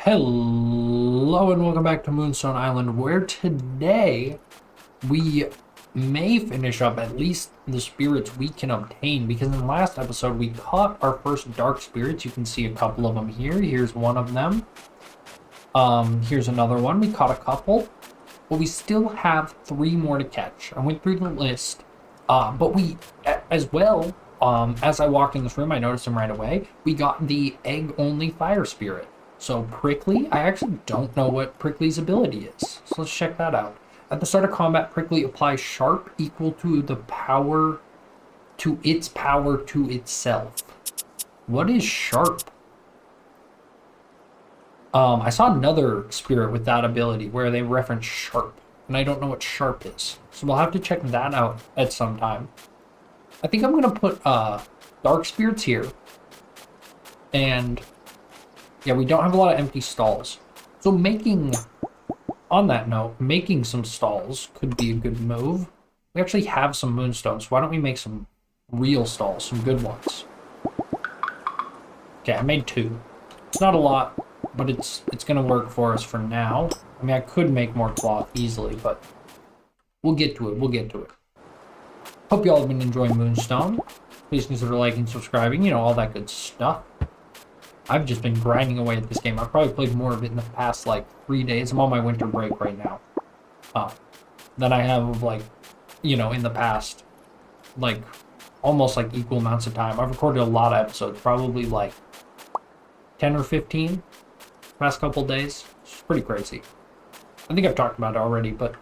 Hello and welcome back to Moonstone Island, where today we may finish up at least the spirits we can obtain, because in the last episode we caught our first dark spirits. You can see a couple of them here. Here's one of them. Here's another one. We caught a couple, but we still have 3 more to catch. I went through the list, but we, as well, as I walked in this room, I noticed him right away. We got the egg-only fire spirit. So Prickly, I actually don't know what Prickly's ability is. So let's check that out. At the start of combat, Prickly applies sharp equal to the power to itself. What is sharp? I saw another spirit with that ability where they reference sharp, and I don't know what sharp is. So we'll have to check that out at some time. I think I'm gonna put dark spirits here, and yeah, we don't have a lot of empty stalls. So on that note, making some stalls could be a good move. We actually have some moonstones. Why don't we make some real stalls, some good ones? Okay, I made 2. It's not a lot, but it's gonna work for us for now. I mean, I could make more cloth easily, but we'll get to it. Hope y'all have been enjoying Moonstone. Please consider liking, subscribing, all that good stuff. I've just been grinding away at this game. I've probably played more of it in the past, 3 days. I'm on my winter break right now. Than I have, in the past, almost, equal amounts of time. I've recorded a lot of episodes, probably, 10 or 15 past couple days. It's pretty crazy. I think I've talked about it already, but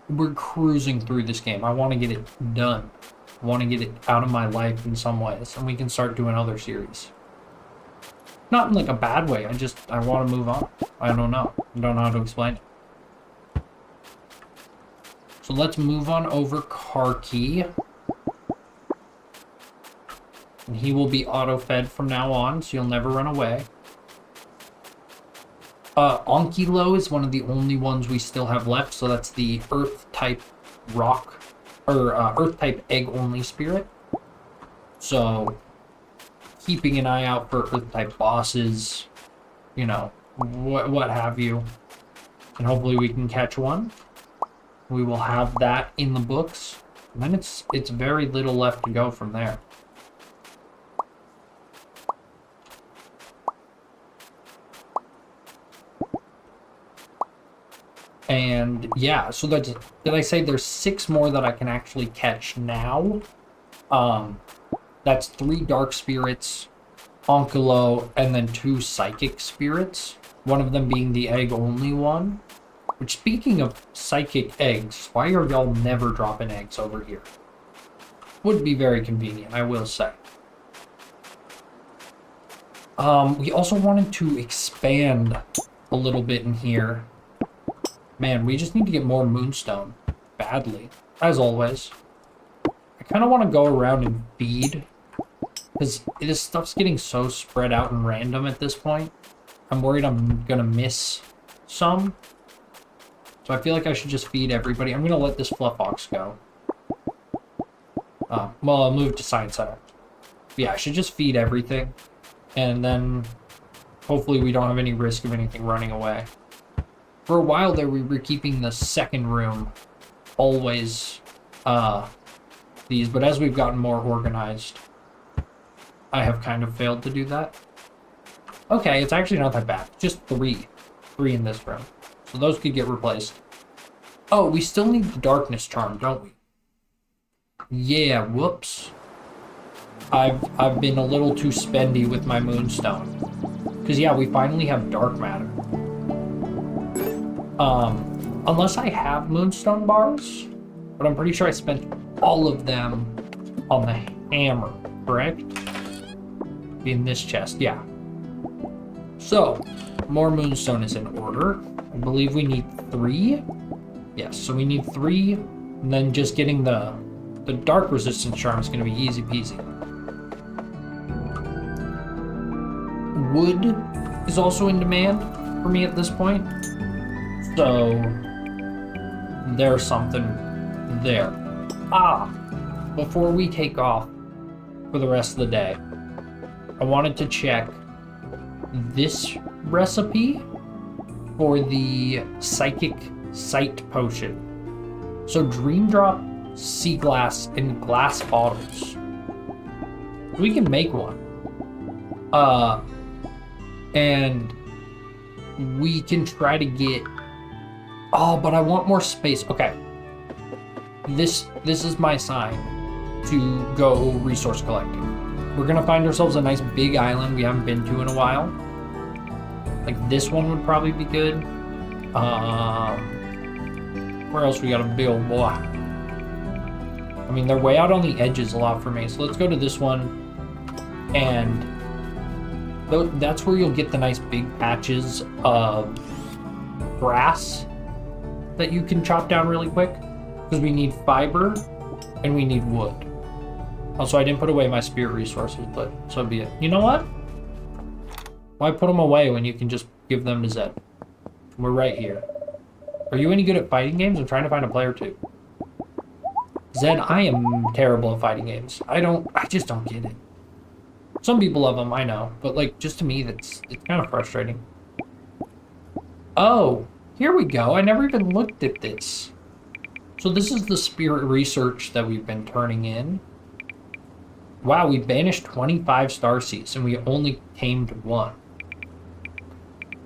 we're cruising through this game. I want to get it done. I want to get it out of my life in some ways, and we can start doing other series. Not in a bad way, I want to move on. I don't know how to explain it. So let's move on over Karki. And he will be auto-fed from now on, so you'll never run away. Onkilo is one of the only ones we still have left, so that's the Earth-type rock, or Earth-type egg-only spirit. So keeping an eye out for Earth-type bosses, what have you. And hopefully we can catch one. We will have that in the books. And then it's very little left to go from there. And yeah, so did I say there's 6 more that I can actually catch now? That's 3 dark spirits, Onkilo, and then 2 psychic spirits. One of them being the egg-only one. Which, speaking of psychic eggs, why are y'all never dropping eggs over here? Would be very convenient, I will say. We also wanted to expand a little bit in here. Man, we just need to get more moonstone. Badly. As always. I kind of want to go around and feed, because this stuff's getting so spread out and random at this point. I'm worried I'm going to miss some. So I feel like I should just feed everybody. I'm going to let this fluff ox go. Well, I'll move to Science Center. Yeah, I should just feed everything. And then hopefully we don't have any risk of anything running away. For a while there, we were keeping the second room always these, but as we've gotten more organized, I have kind of failed to do that. Okay, it's actually not that bad. Just 3 in this room. So those could get replaced. Oh, we still need the darkness charm, don't we? Yeah, whoops. I've been a little too spendy with my moonstone. Because yeah, we finally have dark matter. Unless I have moonstone bars, but I'm pretty sure I spent all of them on the hammer, correct? In this chest, yeah. So, more moonstone is in order. I believe we need 3. Yes, so we need 3, and then just getting the dark resistance charm is going to be easy peasy. Wood is also in demand for me at this point. So, there's something there. Before we take off for the rest of the day, I wanted to check this recipe for the Psychic Sight Potion. So Dream Drop, Sea Glass, and Glass Bottles. We can make one. And we can try to get... Oh, but I want more space. Okay. This is my sign to go resource collecting. We're gonna find ourselves a nice big island we haven't been to in a while. Like this one would probably be good. Where else we got a build? Boy. I mean, they're way out on the edges a lot for me. So let's go to this one. And that's where you'll get the nice big patches of grass that you can chop down really quick. Because we need fiber and we need wood. Also, I didn't put away my spirit resources, but so be it. You know what? Why put them away when you can just give them to Zed? We're right here. Are you any good at fighting games? I'm trying to find a player too. Zed, I am terrible at fighting games. I just don't get it. Some people love them, I know. But like, just to me, it's kind of frustrating. Oh, here we go. I never even looked at this. So this is the spirit research that we've been turning in. Wow, we banished 25 starseeds and we only tamed 1.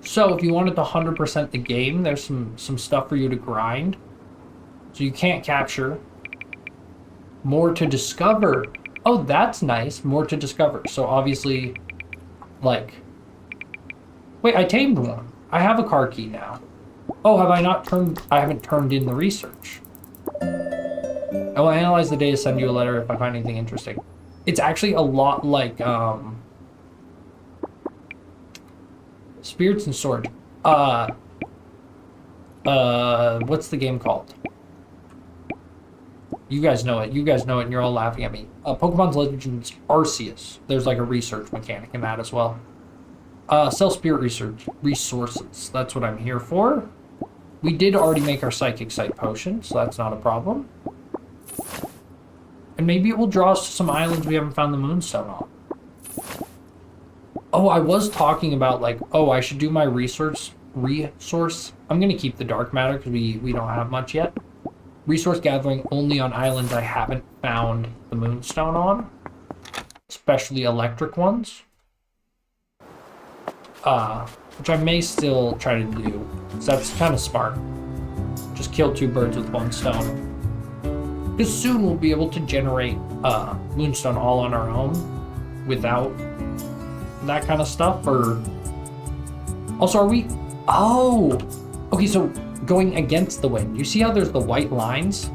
So if you wanted to 100% the game, there's some stuff for you to grind. So you can't capture. More to discover. Oh, that's nice. More to discover. So obviously, like... Wait, I tamed 1. I have a car key now. Oh, have I not turned... I haven't turned in the research. I will analyze the data, send you a letter if I find anything interesting. It's actually a lot like, Spirits and Storage. What's the game called? You guys know it. You guys know it, and you're all laughing at me. Pokemon's Legends Arceus. There's like a research mechanic in that as well. Sell spirit resources. That's what I'm here for. We did already make our Psychic Sight Potion, so that's not a problem. And maybe it will draw us to some islands we haven't found the Moonstone on. Oh, I was talking about like, oh, I should do my resource. I'm going to keep the dark matter because we don't have much yet. Resource gathering only on islands I haven't found the Moonstone on. Especially electric ones. Which I may still try to do. So that's kind of smart. Just kill 2 birds with 1 stone. Because soon we'll be able to generate Moonstone all on our own without that kind of stuff. Or also, are we... Oh! Okay, so going against the wind. You see how there's the white lines?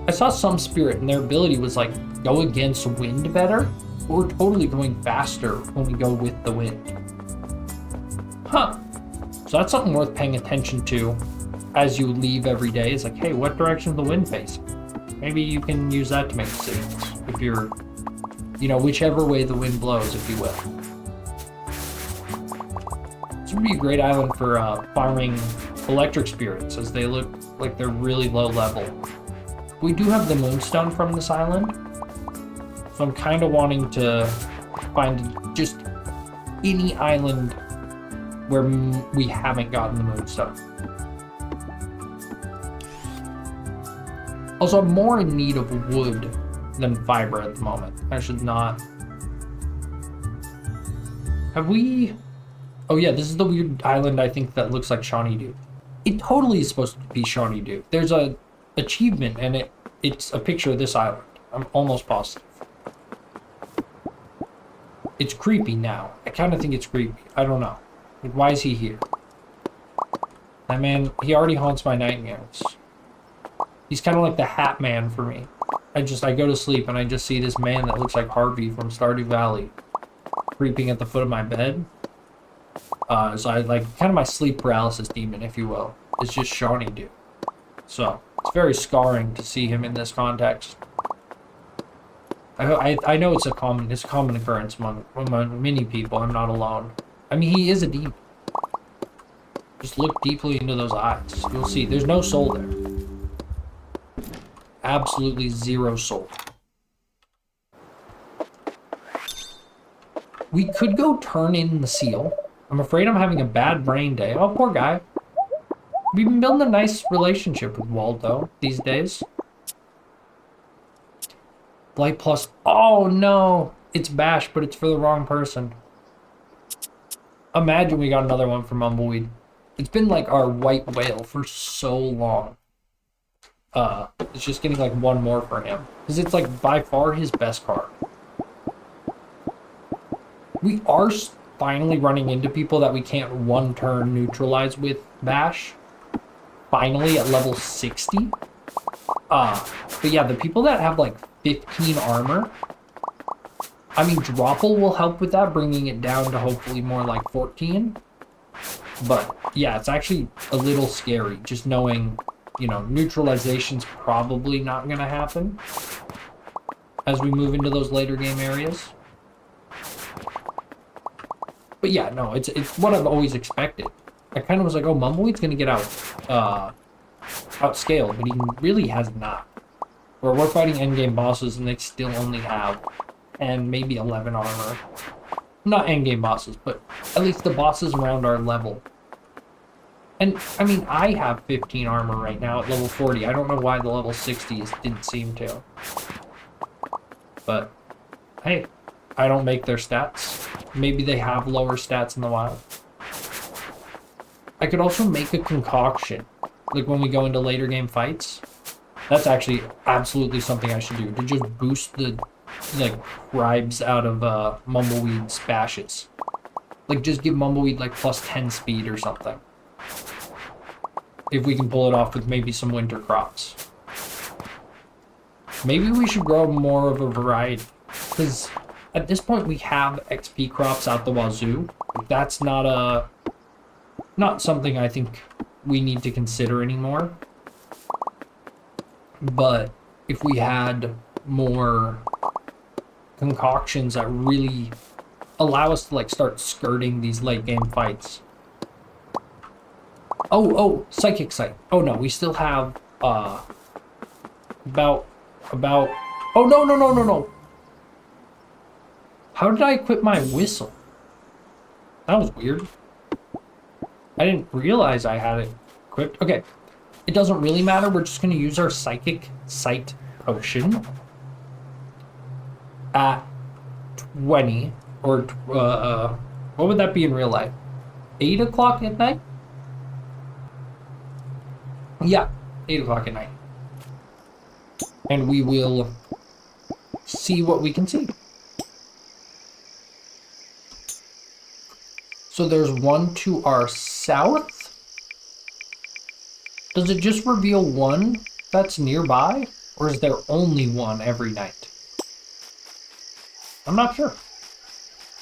I saw some spirit and their ability was like go against wind better. We're totally going faster when we go with the wind. Huh. So that's something worth paying attention to as you leave every day. It's like, hey, what direction is the wind facing? Maybe you can use that to make decisions. If you're, you know, whichever way the wind blows, if you will. This would be a great island for farming electric spirits, as they look like they're really low level. We do have the Moonstone from this island, so I'm kind of wanting to find just any island where we haven't gotten the Moonstone. Also, I'm more in need of wood than fiber at the moment. I should not... Have we... Oh yeah, this is the weird island I think that looks like Shawnee Dew. It totally is supposed to be Shawnee Dew. There's a achievement and it's a picture of this island. I'm almost positive. It's creepy now. I kind of think it's creepy. I don't know. Like, why is he here? That man, he already haunts my nightmares. He's kind of like the Hat Man for me. I go to sleep and I just see this man that looks like Harvey from Stardew Valley creeping at the foot of my bed. So I like kind of my sleep paralysis demon, if you will. It's just Shawnee Dew. So it's very scarring to see him in this context. I know it's a common occurrence among many people. I'm not alone. I mean, he is a demon. Just look deeply into those eyes. You'll see. There's no soul there. Absolutely zero soul. We could go turn in the seal I'm afraid I'm having a bad brain day. Oh, poor guy. We've been building a nice relationship with Waldo these days. Blight plus... Oh, no. It's Bash, but it's for the wrong person. Imagine we got another one from Mumbleweed. It's been like our white whale for so long. It's just getting like one more for him. Because it's like by far his best card. We are finally running into people that we can't one turn neutralize with Bash. Finally at level 60. But yeah, the people that have like 15 armor. I mean, Dropple will help with that, bringing it down to hopefully more like 14. But yeah, it's actually a little scary just knowing, you know, neutralization's probably not going to happen as we move into those later game areas. But yeah, no, it's what I've always expected. I kind of was like, oh, Mumbleweed's going to get outscaled, but he really has not. Where we're fighting endgame bosses and they still only have 10, maybe 11 armor. Not endgame bosses, but at least the bosses around our level. And, I mean, I have 15 armor right now at level 40. I don't know why the level 60s didn't seem to. But, hey, I don't make their stats. Maybe they have lower stats in the wild. I could also make a concoction, like when we go into later game fights. That's actually absolutely something I should do, to just boost the, like, bribes out of Mumbleweed's bashes. Like, just give Mumbleweed, like, plus 10 speed or something. If we can pull it off with maybe some winter crops. Maybe we should grow more of a variety. Because at this point we have XP crops out the wazoo. That's not something I think we need to consider anymore. But if we had more concoctions that really allow us to like start skirting these late game fights. Oh, Psychic Sight. Oh no, we still have about oh no. How did I equip my whistle? That was weird. I didn't realize I had it equipped. Okay. It doesn't really matter. We're just going to use our Psychic Sight potion at 20 or what would that be in real life? 8 o'clock at night? Yeah, 8 o'clock at night. And we will see what we can see. So there's one to our south. Does it just reveal one that's nearby? Or is there only one every night? I'm not sure.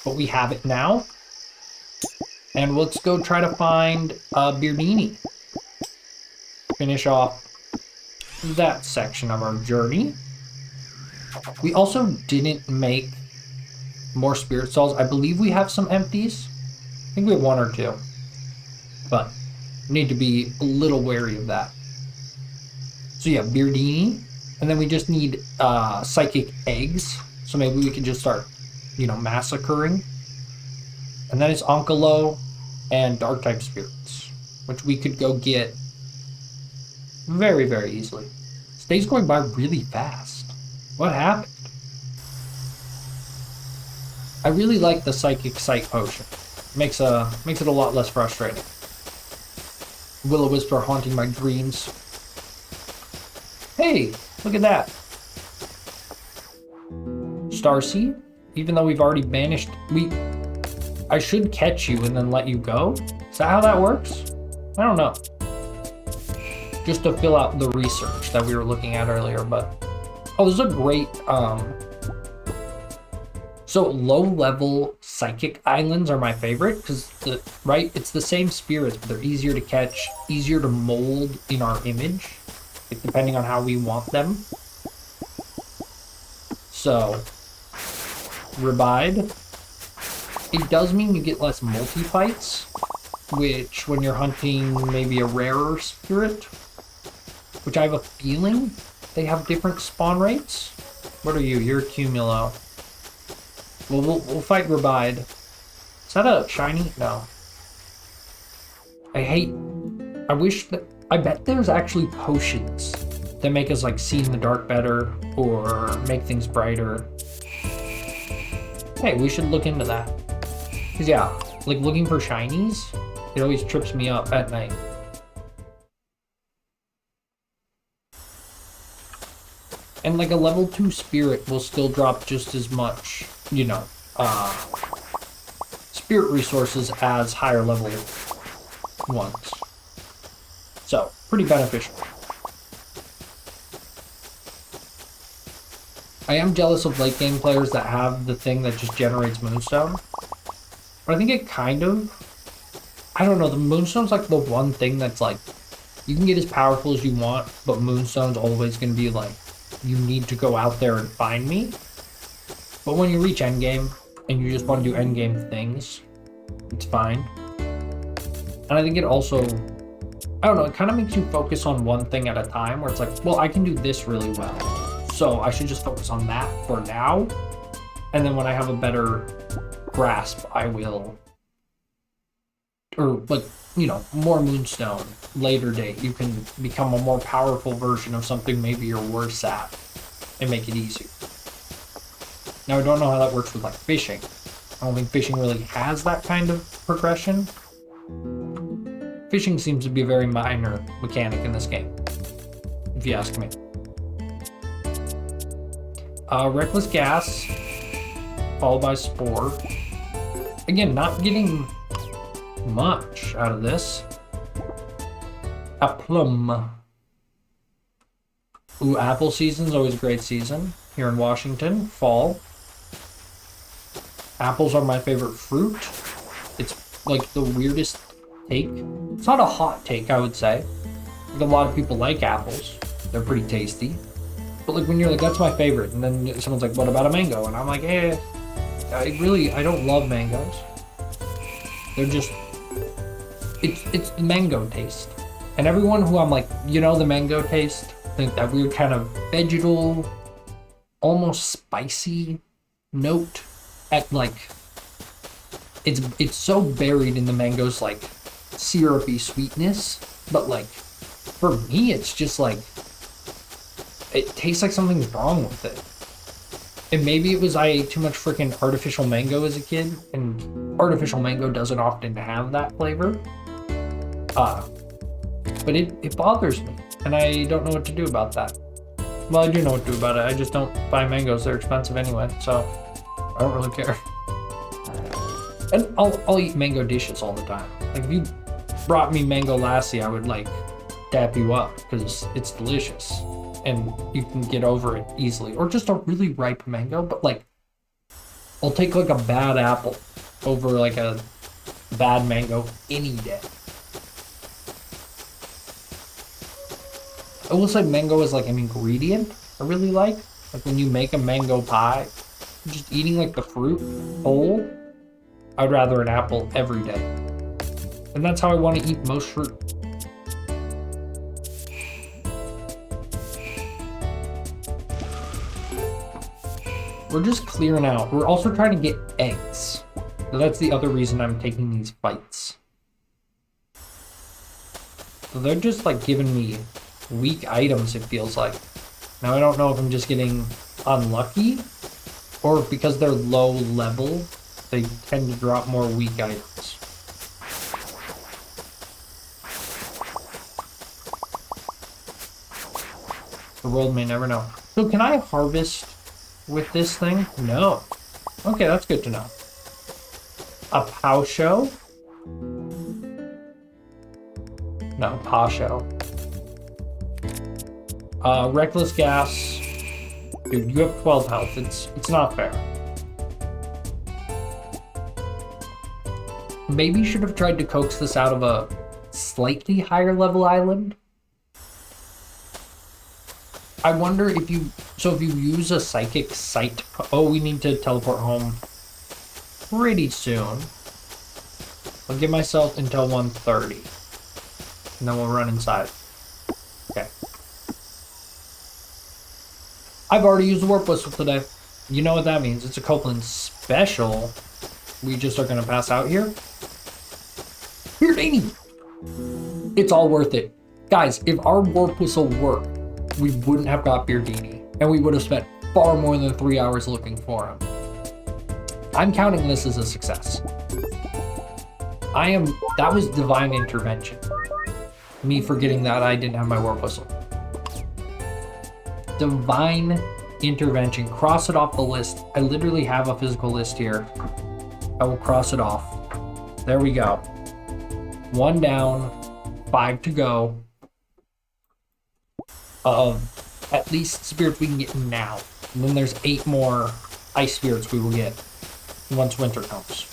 But we have it now. And let's go try to find Beardini. Finish off that section of our journey. We also didn't make more spirit stalls. I believe we have some empties. I think we have one or two. But we need to be a little wary of that. So yeah, Beardini. And then we just need psychic eggs. So maybe we can just start, you know, massacring. And then it's Onkalo and dark type spirits, which we could go get very, very easily. This day's going by really fast. What happened? I really like the Psychic Sight potion. Makes it a lot less frustrating. Will-O-Wisp are haunting my dreams. Hey, look at that. Starseed? Even though we've already banished... I should catch you and then let you go? Is that how that works? I don't know. Just to fill out the research that we were looking at earlier, but... Oh, this is a great... So low-level psychic islands are my favorite because, it's the same spirits, but they're easier to catch, easier to mold in our image, like, depending on how we want them. So, Rebide. It does mean you get less multi-fights, which when you're hunting maybe a rarer spirit, which I have a feeling they have different spawn rates. What are you? You're a Cumulo. Well, we'll fight Rebide. Is that a shiny? No. I wish that, I bet there's actually potions that make us like see in the dark better or make things brighter. Hey, we should look into that. Cause yeah, like looking for shinies, it always trips me up at night. And like a level 2 spirit will still drop just as much, you know, spirit resources as higher level ones. So, pretty beneficial. I am jealous of late game players that have the thing that just generates Moonstone. But I think it kind of, I don't know, the Moonstone's like the one thing that's like, you can get as powerful as you want, but Moonstone's always going to be like, you need to go out there and find me. But when you reach endgame and you just want to do endgame things, it's fine. And I think it also, I don't know, it kind of makes you focus on one thing at a time where it's like, well, I can do this really well, so I should just focus on that for now. And then when I have a better grasp, I will, or like, you know, more Moonstone, later date, you can become a more powerful version of something maybe you're worse at and make it easier. Now, I don't know how that works with like fishing. I don't think fishing really has that kind of progression. Fishing seems to be a very minor mechanic in this game, if you ask me. Reckless Gas, followed by Spore. Again, not getting much out of this. A plum. Ooh, apple season's always a great season here in Washington. Fall. Apples are my favorite fruit. It's like the weirdest take. It's not a hot take, I would say. Like, a lot of people like apples. They're pretty tasty. But like when you're like, that's my favorite, and then someone's like, what about a mango? And I'm like, I don't love mangoes. They're just, it's the mango taste. And everyone who I'm like, you know, the mango taste, think that weird kind of vegetal, almost spicy note at like, it's so buried in the mango's like syrupy sweetness, but like for me it's just like, it tastes like something's wrong with it. And maybe it was I ate too much freaking artificial mango as a kid, and artificial mango doesn't often have that flavor. But it bothers me, and I don't know what to do about that. Well, I do know what to do about it. I just don't buy mangoes. They're expensive anyway, so I don't really care. And I'll eat mango dishes all the time. Like if you brought me mango lassi, I would like dap you up because it's delicious. And you can get over it easily. Or just a really ripe mango, but like, I'll take like a bad apple over like a bad mango any day. I will say mango is like an ingredient I really like. Like when you make a mango pie, just eating like the fruit whole, I'd rather an apple every day. And that's how I want to eat most fruit. We're just clearing out. We're also trying to get eggs. So that's the other reason I'm taking these fights. So they're just like giving me weak items, it feels like. Now I don't know if I'm just getting unlucky or if because they're low level, they tend to drop more weak items. The world may never know. So can I harvest with this thing? No. Okay, that's good to know. A Pausho? No, Pasho. Reckless Gas. Dude, you have 12 health. It's not fair. Maybe you should have tried to coax this out of a slightly higher level island. I wonder if you, so if you use a psychic sight, oh, we need to teleport home pretty soon. I'll give myself until 1:30, and then we'll run inside. Okay. I've already used the warp whistle today. You know what that means. It's a Copeland special. We just are gonna pass out here. Here, Danny. It's all worth it. Guys, if our warp whistle worked, we wouldn't have got Beardini, and we would have spent far more than 3 hours looking for him. I'm counting this as a success. That was divine intervention. Me forgetting that I didn't have my warp whistle. Divine intervention. Cross it off the list. I literally have a physical list here. I will cross it off. There we go. 1 down, 5 to go. Of at least spirits we can get now. And then there's 8 more ice spirits we will get once winter comes.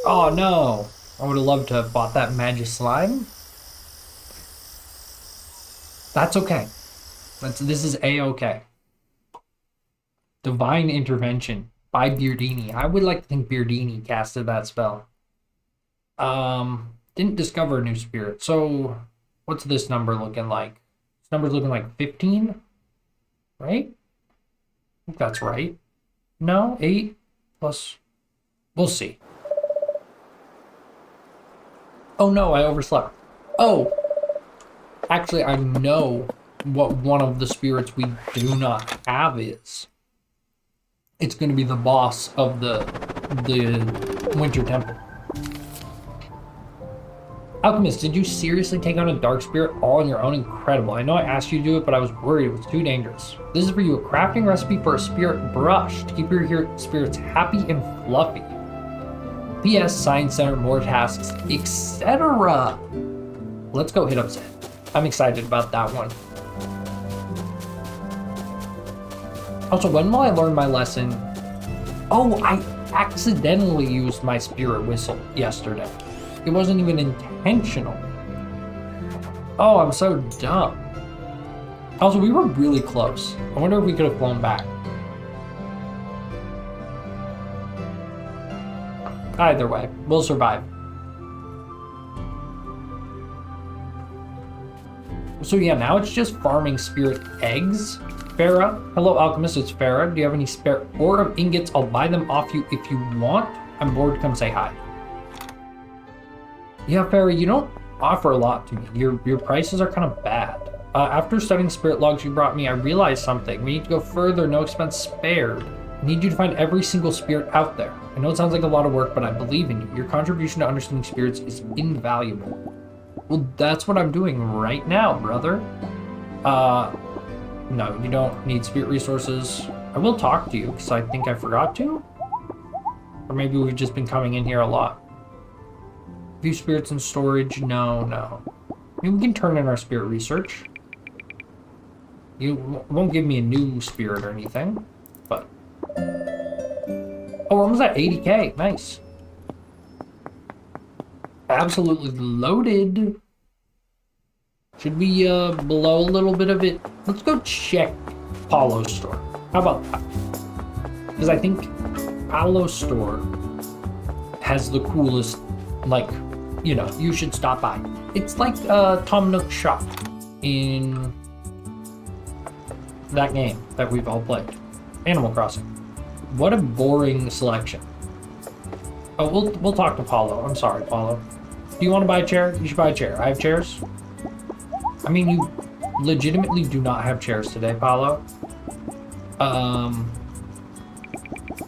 Oh no! I would have loved to have bought that magic slime. That's okay. This is a-okay. Divine intervention by Beardini. I would like to think Beardini casted that spell. Didn't discover a new spirit. So what's this number looking like? This number's looking like 15, right? I think that's right. No, 8 plus. We'll see. Oh no, I overslept. Oh, actually, I know what one of the spirits we do not have is. It's going to be the boss of the Winter Temple. Alchemist, did you seriously take on a dark spirit all on your own? Incredible. I know I asked you to do it, but I was worried it was too dangerous. This is for you, a crafting recipe for a spirit brush to keep your spirits happy and fluffy. P.S. Science Center, more tasks, etc. Let's go hit up Zen. I'm excited about that one. Also, when will I learn my lesson? Oh, I accidentally used my spirit whistle yesterday. It wasn't even intentional. Oh, I'm so dumb. Also, we were really close. I wonder if we could have flown back. Either way, we'll survive. So yeah, now it's just farming spirit eggs. Farah, hello Alchemist, it's Farah. Do you have any spare ore of ingots? I'll buy them off you if you want. I'm bored, come say hi. Yeah, Farah, you don't offer a lot to me. Your prices are kind of bad. After studying spirit logs you brought me, I realized something. We need to go further, no expense spared. I need you to find every single spirit out there. I know it sounds like a lot of work, but I believe in you. Your contribution to understanding spirits is invaluable. Well, that's what I'm doing right now, brother. No, you don't need spirit resources. I will talk to you, because I think I forgot to. Or maybe we've just been coming in here a lot. Few spirits in storage? No. Maybe we can turn in our spirit research. You won't give me a new spirit or anything, but... Oh, we're almost at 80k. Nice. Absolutely loaded. Should we blow a little bit of it? Let's go check Paulo's store. How about that? Because I think Paulo's store has the coolest, like, you know, you should stop by. It's like Tom Nook's shop in that game that we've all played. Animal Crossing. What a boring selection. Oh, we'll talk to Paulo. I'm sorry, Paulo. Do you want to buy a chair? You should buy a chair. I have chairs. I mean, you legitimately do not have chairs today, Paulo.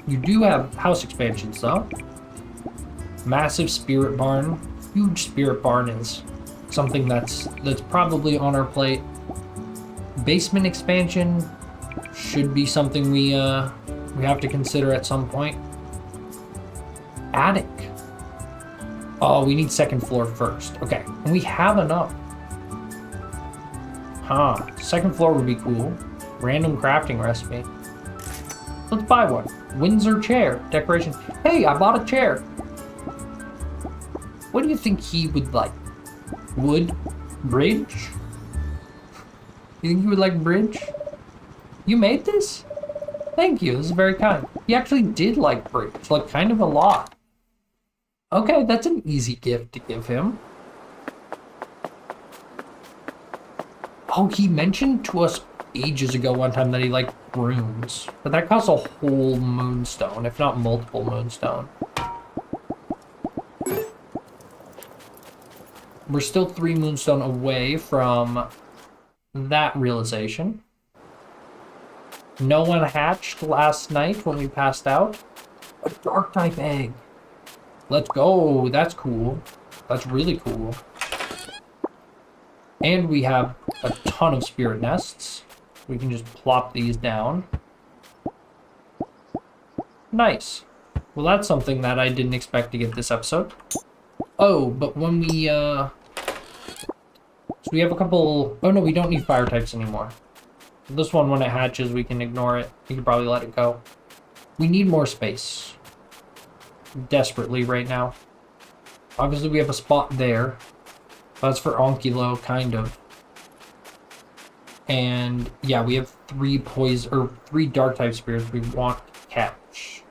You do have house expansions, though. Massive spirit barn. Huge spirit barn is something that's probably on our plate. Basement expansion should be something we have to consider at some point. Attic. Oh, we need second floor first. Okay, and we have enough. Huh, second floor would be cool. Random crafting recipe. Let's buy one. Windsor chair, decoration. Hey, I bought a chair. What do you think he would like? Wood? Bridge? You think he would like bridge? You made this? Thank you, this is very kind. He actually did like bridge, like kind of a lot. Okay, that's an easy gift to give him. Oh, he mentioned to us ages ago one time that he liked runes, but that costs a whole moonstone, if not multiple moonstone. we're still 3 Moonstone away from that realization. No one hatched last night when we passed out. A dark type egg. Let's go. That's cool. That's really cool. And we have a ton of spirit nests. We can just plop these down. Nice. Well, that's something that I didn't expect to get this episode. Oh, but when we, so we have a couple... Oh, no, we don't need fire types anymore. This one, when it hatches, we can ignore it. We can probably let it go. We need more space. Desperately right now. Obviously, we have a spot there. That's for Onkulo, kind of. And, yeah, we have 3 dark type spirits we want to catch.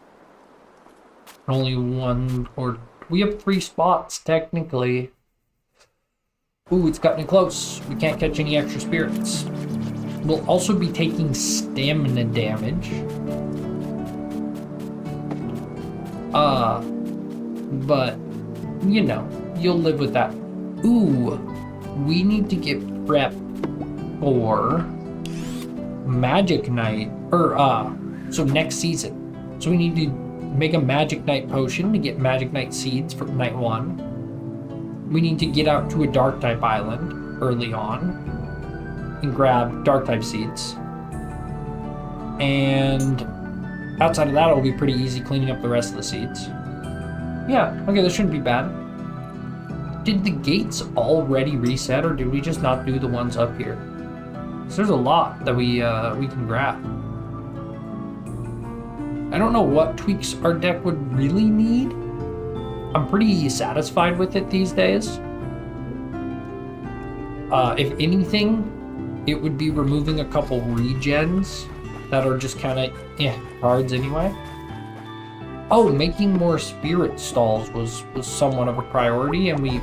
Only 1 or... We have 3 spots, technically. Ooh, it's gotten close. We can't catch any extra spirits. We'll also be taking stamina damage. But, you know, you'll live with that. Ooh, we need to get prepped for Magic Night, so next season. So we need to make a Magic Night potion to get Magic Night seeds for night 1. We need to get out to a Dark type island early on and grab Dark type seeds. And outside of that, it'll be pretty easy cleaning up the rest of the seeds. Yeah, okay, this shouldn't be bad. Did the gates already reset, or did we just not do the ones up here? So there's a lot that we can grab. I don't know what tweaks our deck would really need. I'm pretty satisfied with it these days. If anything, it would be removing a couple regens that are just kind of cards anyway. Oh, making more spirit stalls was somewhat of a priority, and we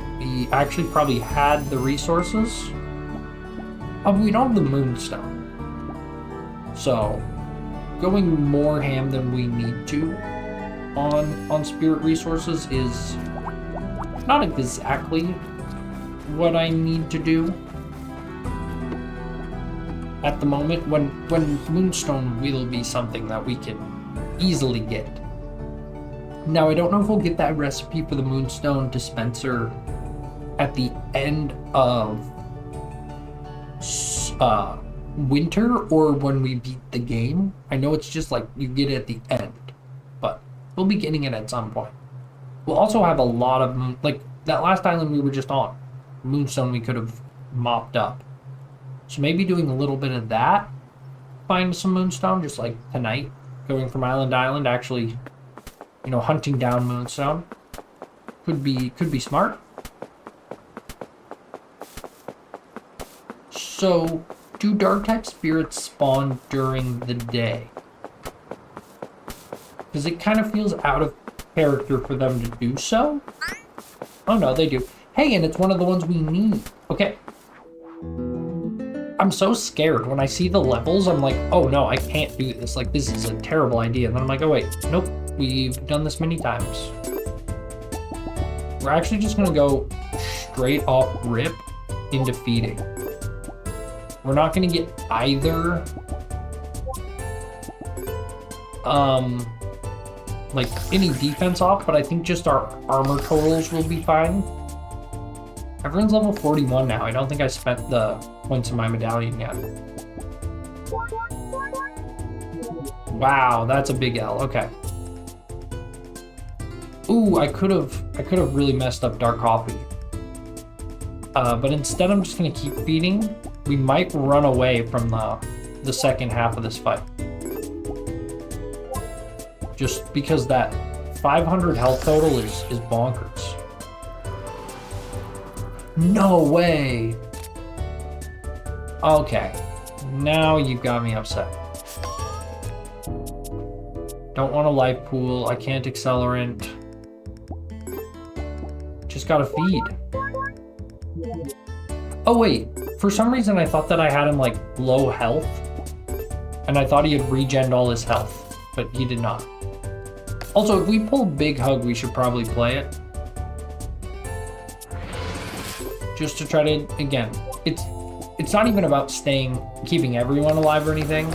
actually probably had the resources. Oh, but we don't have the Moonstone. So, going more ham than we need to on spirit resources is not exactly what I need to do at the moment, when Moonstone will be something that we can easily get. Now, I don't know if we'll get that recipe for the Moonstone dispenser at the end of winter or when we beat the game. I know it's just like you get it at the end, but we'll be getting it at some point. We'll also have a lot of like that last island we were just on, Moonstone we could have mopped up. So maybe doing a little bit of that, find some Moonstone, just like tonight, going from island to island, actually, you know, hunting down Moonstone could be smart. So, do dark type spirits spawn during the day? Because it kind of feels out of character for them to do so. Oh no, they do. Hey, and it's one of the ones we need. Okay. I'm so scared. When I see the levels, I'm like, oh no, I can't do this. Like, this is a terrible idea. And then I'm like, oh wait, nope. We've done this many times. We're actually just gonna go straight off rip into feeding. We're not gonna get either like any defense off, but I think just our armor totals will be fine. Everyone's level 41 now. I don't think I spent the points in my medallion yet. Wow, that's a big L. Okay. Ooh, I could have really messed up dark coffee. But instead I'm just gonna keep feeding. We might run away from the second half of this fight. Just because that 500 health total is bonkers. No way! Okay, now you've got me upset. Don't want a life pool, I can't accelerant. Just gotta feed. Oh wait, for some reason I thought that I had him like low health. And I thought he had regened all his health, but he did not. Also, if we pull Big Hug, we should probably play it. just to try to, again, it's not even about keeping everyone alive or anything.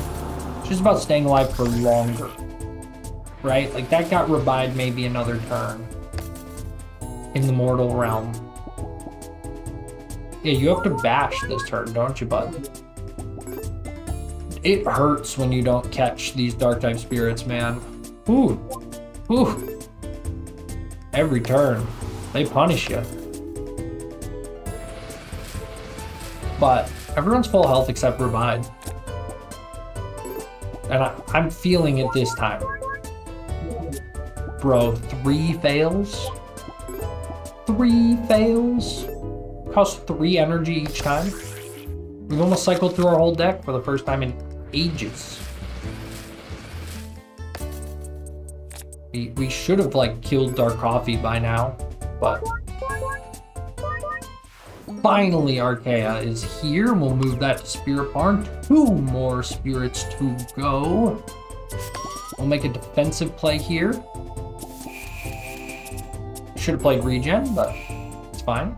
It's just about staying alive for longer, right? Like that got revived maybe another turn in the mortal realm. Yeah, you have to bash this turn, don't you, bud? It hurts when you don't catch these dark type spirits, man. Ooh, ooh. Every turn, they punish you. But everyone's full health except Revide. And I'm feeling it this time. Bro, 3 fails? 3 fails? Costs 3 energy each time? We've almost cycled through our whole deck for the first time in ages. We should have like killed Dark Coffee by now, but finally Archaea is here. We'll move that to Spirit Barn. 2 more spirits to go. We'll make a defensive play here. Should have played regen, but it's fine.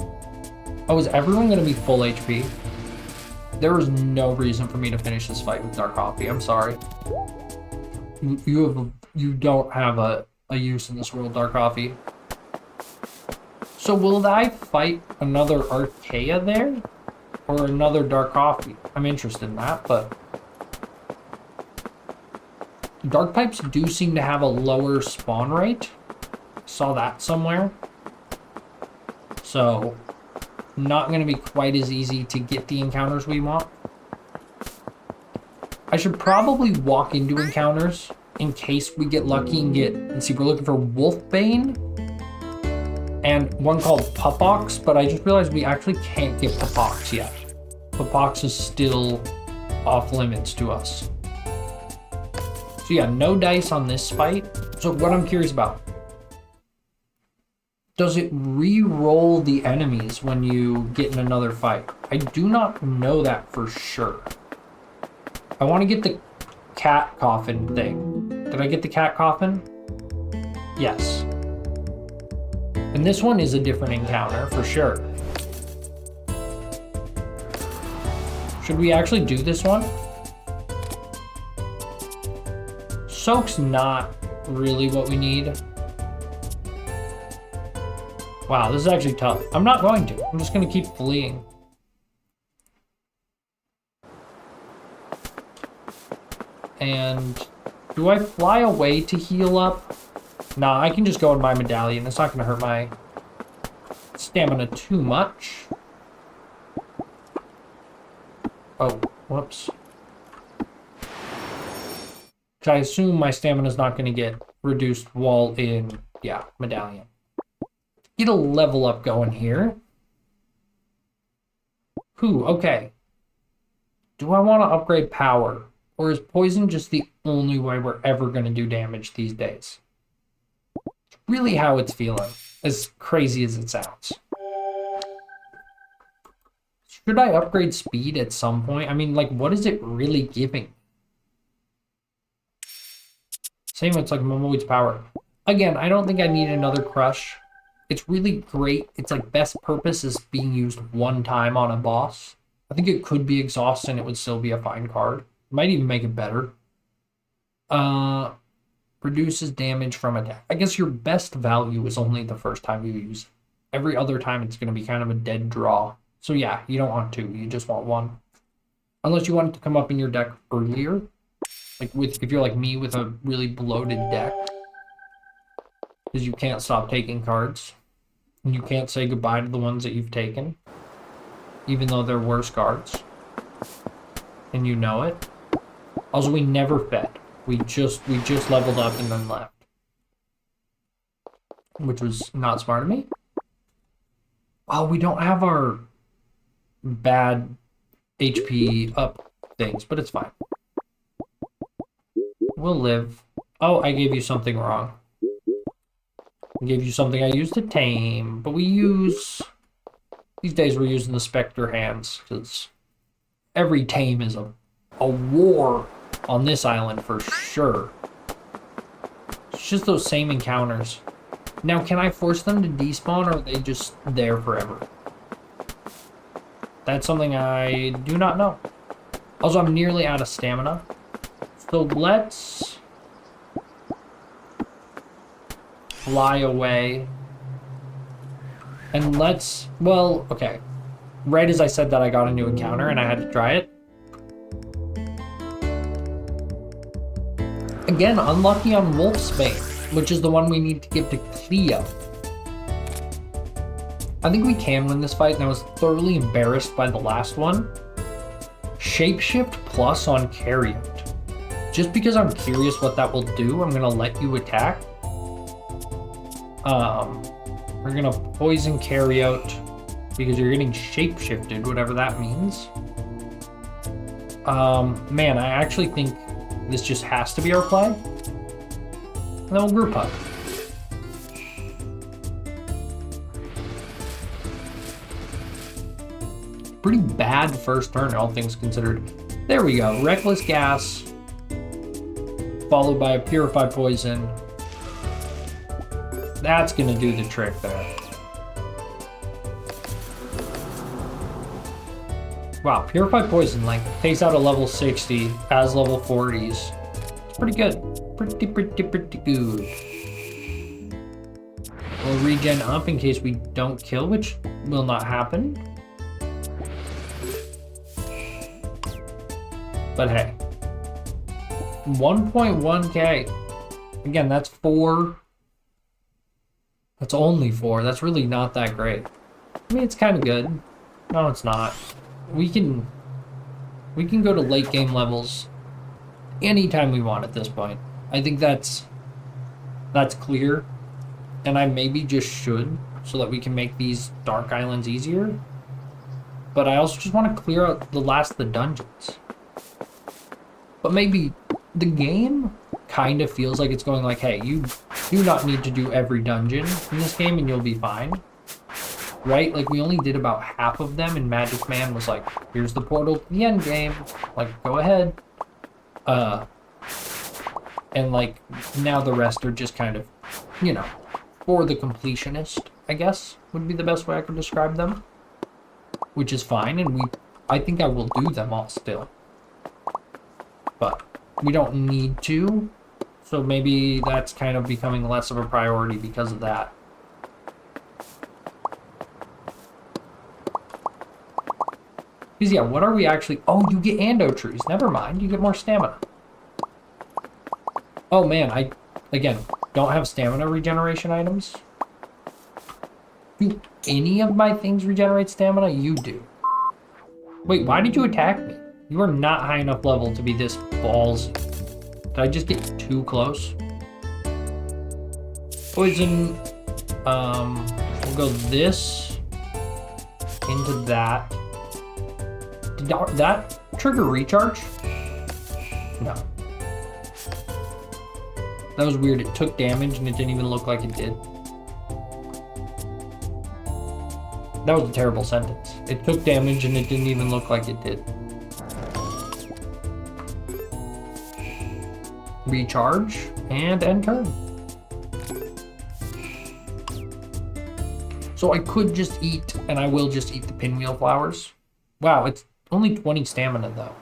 Oh, is everyone going to be full HP? There was no reason for me to finish this fight with Dark Coffee. I'm sorry. You don't have a use in this world, Dark Coffee. So will I fight another Archaea there? Or another Dark Coffee? I'm interested in that, but Dark types do seem to have a lower spawn rate. Saw that somewhere. So not going to be quite as easy to get the encounters we want. I should probably walk into encounters in case we get lucky and let's see, we're looking for Wolfbane and one called Pupox, but I just realized we actually can't get Pupox yet. Pupox is still off limits to us. So yeah, no dice on this fight. So what I'm curious about, does it re-roll the enemies when you get in another fight? I do not know that for sure. I want to get the cat coffin thing. Did I get the cat coffin? Yes. And this one is a different encounter for sure. Should we actually do this one? Soak's not really what we need. Wow, this is actually tough. I'm not going to. I'm just going to keep fleeing. And do I fly away to heal up? Nah, I can just go in my medallion. It's not going to hurt my stamina too much. Oh, whoops. I assume my stamina is not going to get reduced while in, yeah, medallion. Get a level up going here. Okay. Do I want to upgrade power? Or is poison just the only way we're ever going to do damage these days? It's really how it's feeling, as crazy as it sounds. Should I upgrade speed at some point? I mean, like, what is it really giving? Same with, like, Momoid's power. Again, I don't think I need another crush. It's really great. It's like best purpose is being used one time on a boss. I think it could be exhaust and it would still be a fine card. Might even make it better. Reduces damage from attack. I guess your best value is only the first time you use it. Every other time it's going to be kind of a dead draw. So yeah, you don't want 2. You just want 1. Unless you want it to come up in your deck earlier. Like if you're like me with a really bloated deck. Because you can't stop taking cards. And you can't say goodbye to the ones that you've taken. Even though they're worse cards. And you know it. Also, we never fed. We just leveled up and then left. Which was not smart of me. Oh, we don't have our bad HP up things, but it's fine. We'll live. Oh, I gave you something wrong. I gave you something I used to tame, but we use... These days we're using the Spectre hands, because every tame is a war on this island for sure. It's just those same encounters. Now, can I force them to despawn, or are they just there forever? That's something I do not know. Also, I'm nearly out of stamina. So let's fly away. And let's, well, okay. Right as I said that, I got a new encounter and I had to try it. Again, unlucky on Wolfsbane, which is the one we need to give to Cleo. I think we can win this fight, and I was thoroughly embarrassed by the last one. Shapeshift plus on Carryout. Just because I'm curious what that will do, I'm gonna let you attack. We're gonna poison Carryout because you're getting shapeshifted, whatever that means. Man, I actually think this just has to be our play. And then we'll group hug. Pretty bad first turn, all things considered. There we go. Reckless Gas, followed by a Purified Poison. That's gonna do the trick there. Wow, Purified Poison, like, takes out a level 60 as level 40s. It's pretty good. Pretty good. We'll regen up in case we don't kill, which will not happen. But hey. 1.1k. Again, that's 4. That's only 4. That's really not that great. I mean, it's kind of good. No, it's not. We can go to late game levels anytime we want at this point. I think that's clear, and I maybe just should so that we can make these dark islands easier. But I also just want to clear out the last of the dungeons. But maybe the game kind of feels like it's going like, hey, you do not need to do every dungeon in this game and you'll be fine. Right? Like, we only did about half of them, and Magic Man was like, here's the portal to the end game. Like, go ahead. And, like, now the rest are just kind of, you know, for the completionist, I guess, would be the best way I could describe them. Which is fine, and I think I will do them all still. But we don't need to, so maybe that's kind of becoming less of a priority because of that. Because, yeah, what are we actually... Oh, you get Ando trees. Never mind. You get more stamina. Oh, man. I, again, don't have stamina regeneration items. Do any of my things regenerate stamina? You do. Wait, why did you attack me? You are not high enough level to be this ballsy. Did I just get too close? Poison. We'll go this into that. Did that trigger recharge? No. That was weird. It took damage and it didn't even look like it did. That was a terrible sentence. It took damage and it didn't even look like it did. Recharge and end turn. So I could just eat, and I will just eat the pinwheel flowers. Wow, it's only 20 stamina though.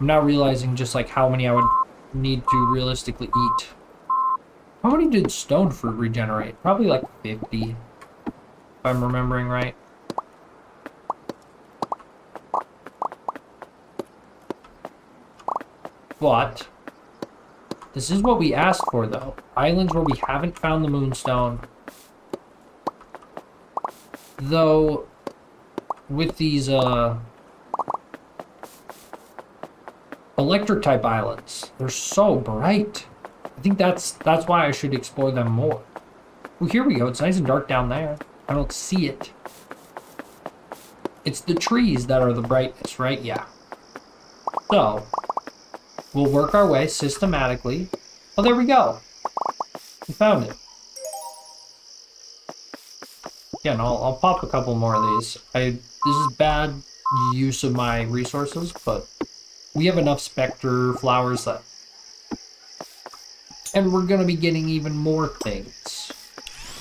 I'm now realizing just like how many I would need to realistically eat. How many did stone fruit regenerate? Probably like 50, if I'm remembering right. But this is what we asked for though. Islands where we haven't found the Moonstone. Though with these electric type islands, they're so bright. I think that's why I should explore them more. Well, here we go. It's nice and dark down there. I don't see it. It's the trees that are the brightness, right? Yeah. So we'll work our way systematically. Oh, there we go. We found it. Yeah, and I'll pop a couple more of these. This is bad use of my resources, but we have enough Spectre flowers that... And we're going to be getting even more things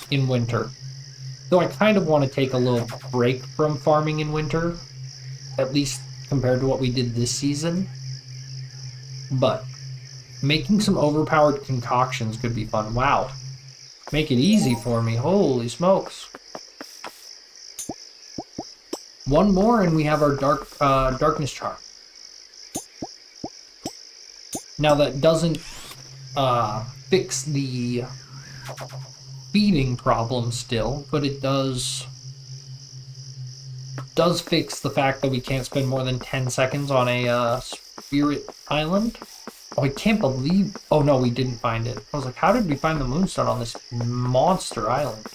in winter. Though I kind of want to take a little break from farming in winter, at least compared to what we did this season. But making some overpowered concoctions could be fun. Wow. Make it easy for me. Holy smokes. One more and we have our darkness charm. Now that doesn't fix the feeding problem still, but it does fix the fact that we can't spend more than 10 seconds on a spirit island. Oh, I can't believe... Oh, no, we didn't find it. I was like, how did we find the Moonstone on this monster island?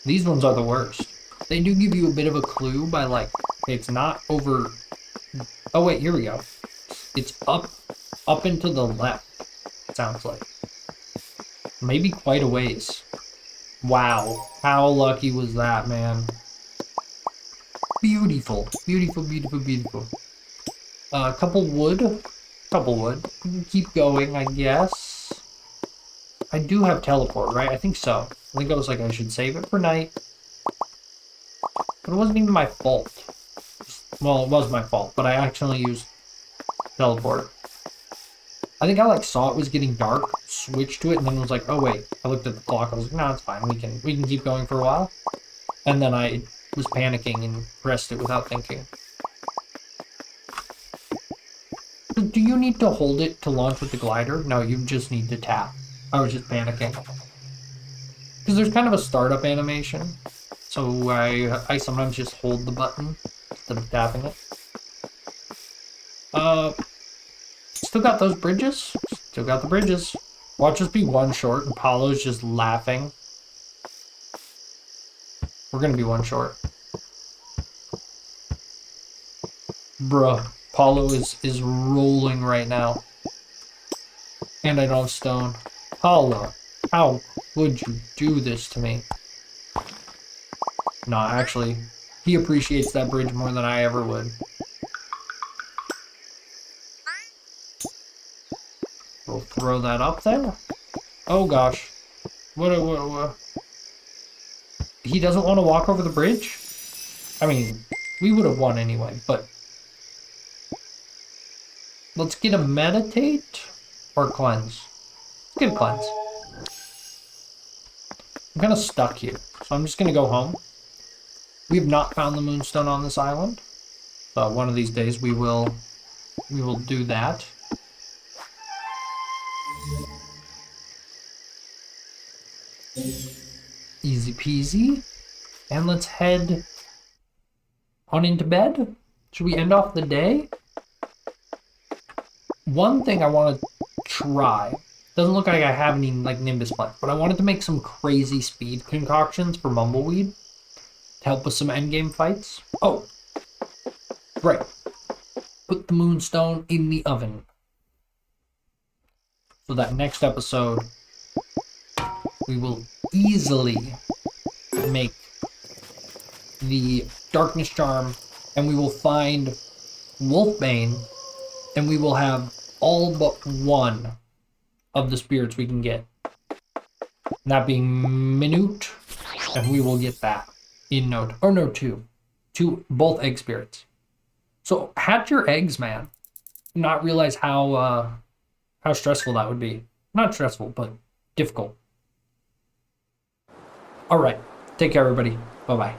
These ones are the worst. They do give you a bit of a clue by, like, it's not over... Oh, wait, here we go. It's up and to the left, it sounds like. Maybe quite a ways. Wow. How lucky was that, man? Beautiful. Beautiful, beautiful, beautiful. Couple wood. We can keep going, I guess. I do have teleport, right? I think so. I think I was like, I should save it for night. But it wasn't even my fault. Well, it was my fault, but I accidentally used teleport. I think I like saw it was getting dark, switched to it, and then was like, oh wait. I looked at the clock, I was like, no, it's fine. We can keep going for a while. And then I was panicking and pressed it without thinking. Do you need to hold it to launch with the glider? No, you just need to tap. I was just panicking. Because there's kind of a startup animation. So I sometimes just hold the button instead of tapping it. Still got those bridges. Still got the bridges. Watch us be one short and Paulo's just laughing. We're gonna be one short. Bruh. Paulo is rolling right now. And I don't have stone. Paulo, how would you do this to me? No, actually, he appreciates that bridge more than I ever would. We'll throw that up there. Oh gosh. What? He doesn't want to walk over the bridge? I mean, we would have won anyway, but... Let's get a meditate or cleanse. Let's get a cleanse. I'm kind of stuck here, so I'm just going to go home. We have not found the Moonstone on this island. But one of these days we will do that. Easy peasy. And let's head on into bed. Should we end off the day? One thing I want to try, doesn't look like I have any like Nimbus left, but I wanted to make some crazy speed concoctions for Mumbleweed to help with some endgame fights. Oh, right. Put the Moonstone in the oven. So that next episode, we will easily make the Darkness Charm, and we will find Wolfbane, and we will have all but one of the spirits we can get. That being Minute, and we will get that in no, or no, two, both egg spirits. So hatch your eggs, man. Not realize how stressful that would be. Not stressful, but difficult. All right, take care, everybody. Bye-bye.